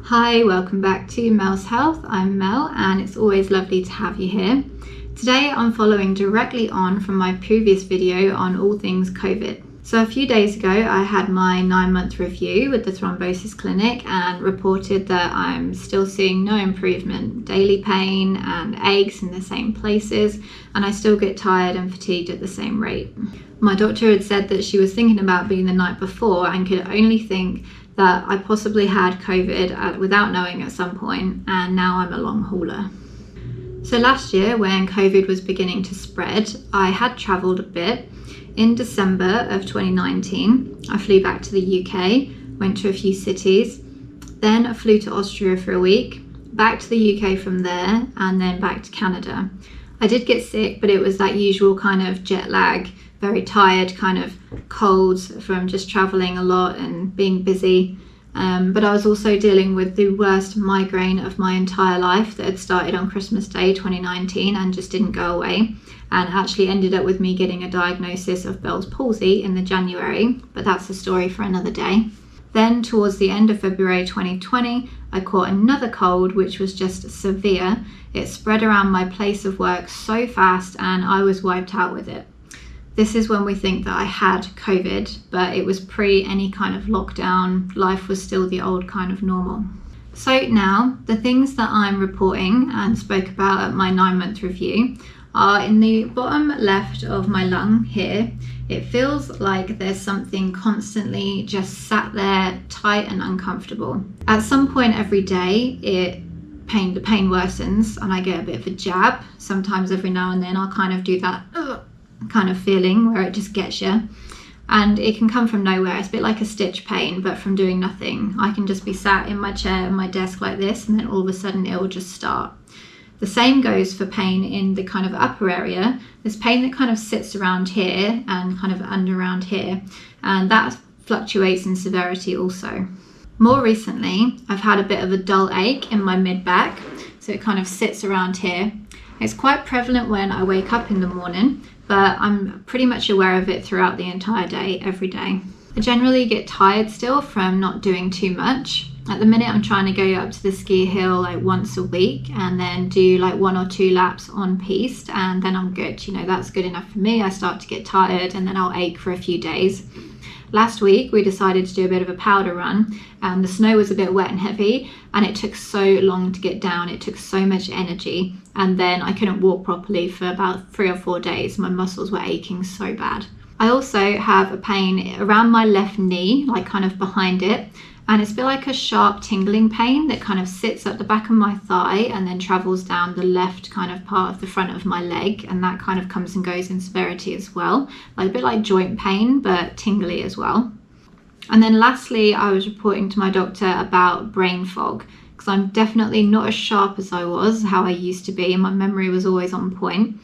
Hi, welcome back to Mel's Health. I'm Mel and it's always lovely to have you here. Today I'm following directly on from my previous video on all things COVID. So a few days ago I had my 9-month review with the thrombosis clinic and reported that I'm still seeing no improvement, daily pain and aches in the same places, and I still get tired and fatigued at the same rate. My doctor had said that she was thinking about being the night before and could only think that I possibly had COVID without knowing at some point, and now I'm a long hauler. So last year when COVID was beginning to spread, I had travelled a bit. In December of 2019, I flew back to the UK, went to a few cities, then I flew to Austria for a week, back to the UK from there, and then back to Canada. I did get sick, but it was that usual kind of jet lag, very tired, kind of colds from just traveling a lot and being busy. But I was also dealing with the worst migraine of my entire life that had started on Christmas Day 2019 and just didn't go away, and actually ended up with me getting a diagnosis of Bell's palsy in the January, but that's a story for another day. Then towards the end of February 2020, I caught another cold, which was just severe. It spread around my place of work so fast and I was wiped out with it. This is when we think that I had COVID, but it was pre any kind of lockdown. Life was still the old kind of normal. So now, the things that I'm reporting and spoke about at my 9-month review are in the bottom left of my lung here. It feels like there's something constantly just sat there tight and uncomfortable. At some point every day, the pain worsens and I get a bit of a jab. Sometimes every now and then I'll kind of do that kind of feeling where it just gets you, and it can come from nowhere. It's a bit like a stitch pain, but from doing nothing. I can just be sat in my chair at my desk like this, and then all of a sudden it will just start. The same goes for pain in the kind of upper area. There's pain that kind of sits around here and kind of under around here, and that fluctuates in severity also. More recently, I've had a bit of a dull ache in my mid back, so it kind of sits around here. It's quite prevalent when I wake up in the morning, but I'm pretty much aware of it throughout the entire day, every day. I generally get tired still from not doing too much. At the minute, I'm trying to go up to the ski hill like once a week and then do like 1 or 2 laps on piste, and then I'm good. You know, that's good enough for me. I start to get tired and then I'll ache for a few days. Last week, we decided to do a bit of a powder run, and the snow was a bit wet and heavy, and it took so long to get down. It took so much energy, and then I couldn't walk properly for about 3 or 4 days. My muscles were aching so bad. I also have a pain around my left knee, like kind of behind it, and it's a bit like a sharp tingling pain that kind of sits at the back of my thigh and then travels down the left kind of part of the front of my leg, and that kind of comes and goes in severity as well, like a bit like joint pain but tingly as well. And then lastly, I was reporting to my doctor about brain fog, because I'm definitely not as sharp as I was, how I used to be, and my memory was always on point.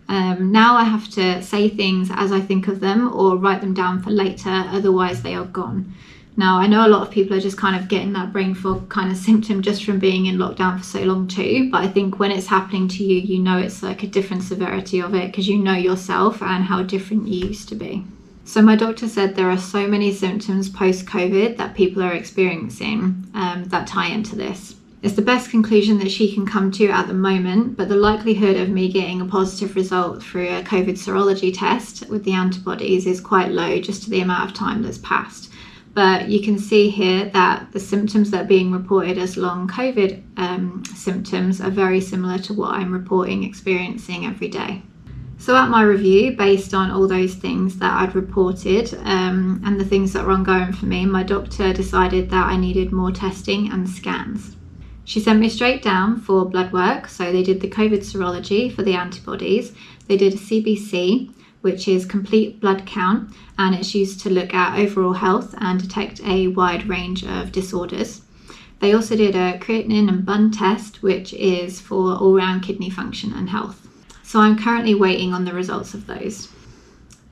Now I have to say things as I think of them or write them down for later, otherwise they are gone. Now, I know a lot of people are just kind of getting that brain fog kind of symptom just from being in lockdown for so long too, but I think when it's happening to you, you know it's like a different severity of it because you know yourself and how different you used to be. So my doctor said there are so many symptoms post-COVID that people are experiencing that tie into this. It's the best conclusion that she can come to at the moment, but the likelihood of me getting a positive result through a COVID serology test with the antibodies is quite low just to the amount of time that's passed. But you can see here that the symptoms that are being reported as long COVID symptoms are very similar to what I'm experiencing every day. So at my review, based on all those things that I'd reported and the things that were ongoing for me, my doctor decided that I needed more testing and scans. She sent me straight down for blood work. So they did the COVID serology for the antibodies. They did a CBC, which is complete blood count, and it's used to look at overall health and detect a wide range of disorders. They also did a creatinine and bun test, which is for all-round kidney function and health. So I'm currently waiting on the results of those.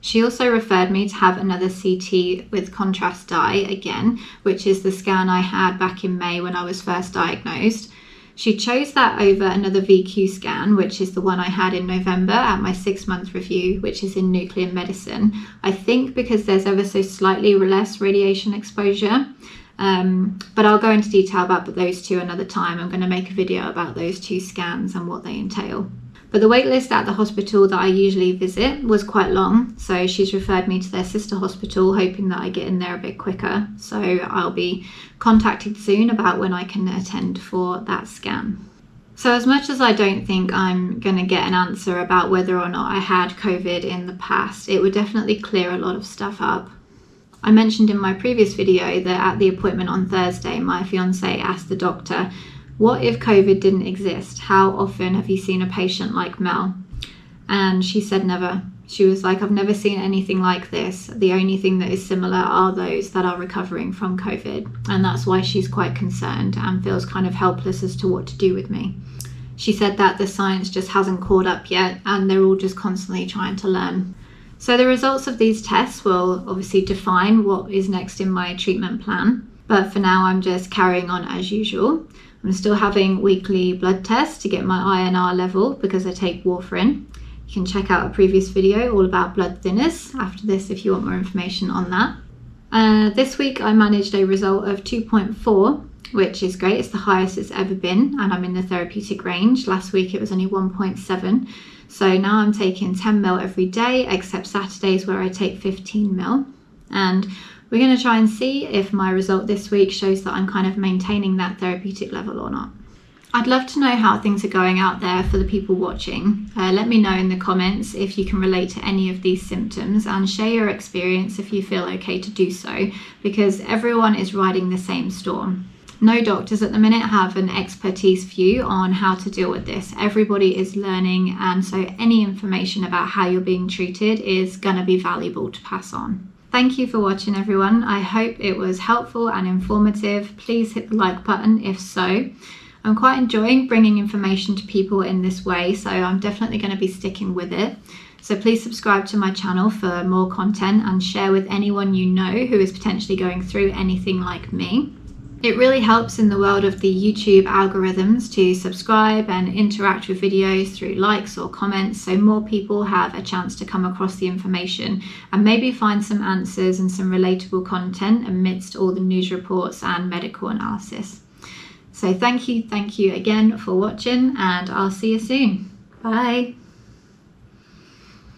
She also referred me to have another CT with contrast dye again, which is the scan I had back in May when I was first diagnosed. She chose that over another VQ scan, which is the one I had in November at my 6-month review, which is in nuclear medicine. I think because there's ever so slightly less radiation exposure. But I'll go into detail about those two another time. I'm going to make a video about those 2 scans and what they entail. But the wait list at the hospital that I usually visit was quite long, so she's referred me to their sister hospital, hoping that I get in there a bit quicker. So I'll be contacted soon about when I can attend for that scan. So as much as I don't think I'm going to get an answer about whether or not I had COVID in the past, it would definitely clear a lot of stuff up. I mentioned in my previous video that at the appointment on Thursday, my fiance asked the doctor, "What if COVID didn't exist? How often have you seen a patient like Mel?" And she said never. She was like, "I've never seen anything like this. The only thing that is similar are those that are recovering from COVID." And that's why she's quite concerned and feels kind of helpless as to what to do with me. She said that the science just hasn't caught up yet and they're all just constantly trying to learn. So the results of these tests will obviously define what is next in my treatment plan. But for now, I'm just carrying on as usual. I'm still having weekly blood tests to get my INR level because I take warfarin. You can check out a previous video all about blood thinners after this if you want more information on that. This week I managed a result of 2.4, which is great. It's the highest it's ever been and I'm in the therapeutic range. Last week it was only 1.7. So now I'm taking 10 ml every day except Saturdays where I take 15 ml. And we're going to try and see if my result this week shows that I'm kind of maintaining that therapeutic level or not. I'd love to know how things are going out there for the people watching. Let me know in the comments if you can relate to any of these symptoms and share your experience if you feel okay to do so, because everyone is riding the same storm. No doctors at the minute have an expertise view on how to deal with this. Everybody is learning, and so any information about how you're being treated is going to be valuable to pass on. Thank you for watching, everyone. I hope it was helpful and informative. Please hit the like button if so. I'm quite enjoying bringing information to people in this way, so I'm definitely going to be sticking with it. So please subscribe to my channel for more content and share with anyone you know who is potentially going through anything like me. It really helps in the world of the YouTube algorithms to subscribe and interact with videos through likes or comments, so more people have a chance to come across the information and maybe find some answers and some relatable content amidst all the news reports and medical analysis. So thank you again for watching, and I'll see you soon. Bye.